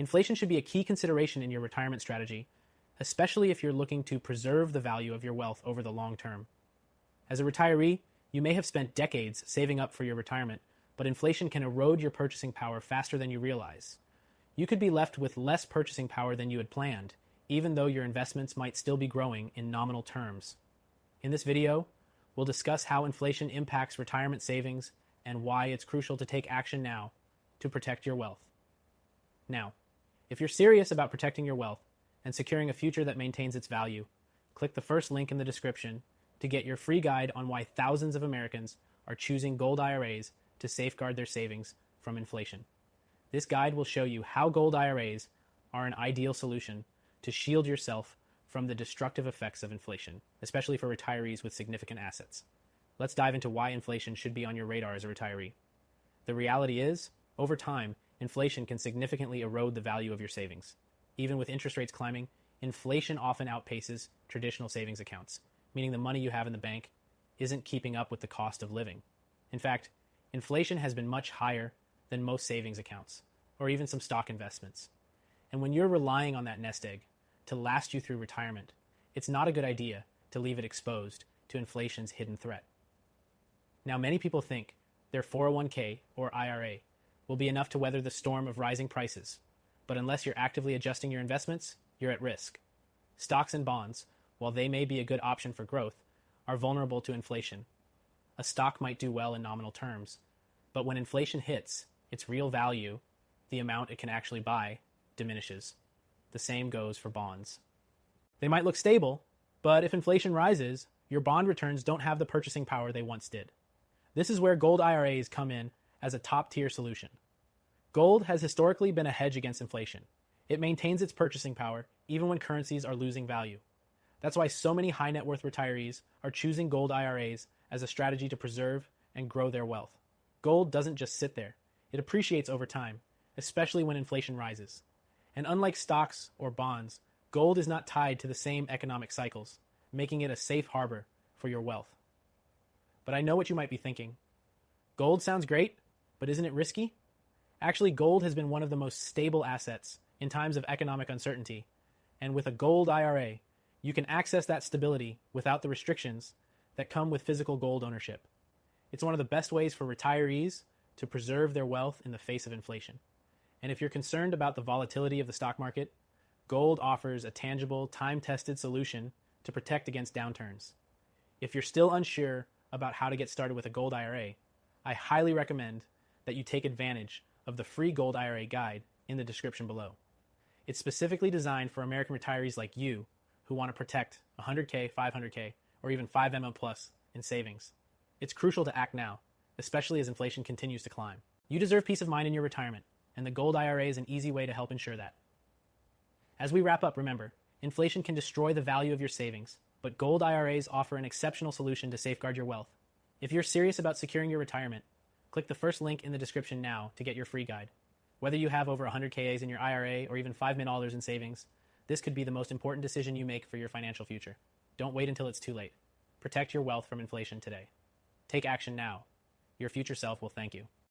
Inflation should be a key consideration in your retirement strategy, especially if you're looking to preserve the value of your wealth over the long term. As a retiree, you may have spent decades saving up for your retirement, but inflation can erode your purchasing power faster than you realize. You could be left with less purchasing power than you had planned, even though your investments might still be growing in nominal terms. In this video, we'll discuss how inflation impacts retirement savings and why it's crucial to take action now to protect your wealth. Now, if you're serious about protecting your wealth and securing a future that maintains its value, click the first link in the description to get your free guide on why thousands of Americans are choosing gold IRAs to safeguard their savings from inflation. This guide will show you how gold IRAs are an ideal solution to shield yourself from the destructive effects of inflation, especially for retirees with significant assets. Let's dive into why inflation should be on your radar as a retiree. The reality is, over time, inflation can significantly erode the value of your savings. Even with interest rates climbing, inflation often outpaces traditional savings accounts, meaning the money you have in the bank isn't keeping up with the cost of living. In fact, inflation has been much higher than most savings accounts, or even some stock investments. And when you're relying on that nest egg to last you through retirement, it's not a good idea to leave it exposed to inflation's hidden threat. Now, many people think their 401k or IRA will be enough to weather the storm of rising prices, but unless you're actively adjusting your investments, you're at risk. Stocks and bonds, while they may be a good option for growth, are vulnerable to inflation. A stock might do well in nominal terms, but when inflation hits, its real value, the amount it can actually buy, diminishes. The same goes for bonds. They might look stable, but if inflation rises, your bond returns don't have the purchasing power they once did. This is where gold IRAs come in as a top-tier solution. Gold has historically been a hedge against inflation. It maintains its purchasing power even when currencies are losing value. That's why so many high net worth retirees are choosing gold IRAs as a strategy to preserve and grow their wealth. Gold doesn't just sit there. It appreciates over time, especially when inflation rises. And unlike stocks or bonds, gold is not tied to the same economic cycles, making it a safe harbor for your wealth. But I know what you might be thinking. Gold sounds great, but isn't it risky? Actually, gold has been one of the most stable assets in times of economic uncertainty. And with a gold IRA, you can access that stability without the restrictions that come with physical gold ownership. It's one of the best ways for retirees to preserve their wealth in the face of inflation. And if you're concerned about the volatility of the stock market, gold offers a tangible, time-tested solution to protect against downturns. If you're still unsure about how to get started with a gold IRA, I highly recommend that you take advantage of the free gold IRA guide in the description below. It's specifically designed for American retirees like you who want to protect 100K, 500K, or even 5 plus in savings. It's crucial to act now, especially as inflation continues to climb. You deserve peace of mind in your retirement, and the gold IRA is an easy way to help ensure that. As we wrap up, remember, inflation can destroy the value of your savings, but gold IRAs offer an exceptional solution to safeguard your wealth. If you're serious about securing your retirement, click the first link in the description now to get your free guide. Whether you have over 100Ks in your IRA or even $5 million in savings, this could be the most important decision you make for your financial future. Don't wait until it's too late. Protect your wealth from inflation today. Take action now. Your future self will thank you.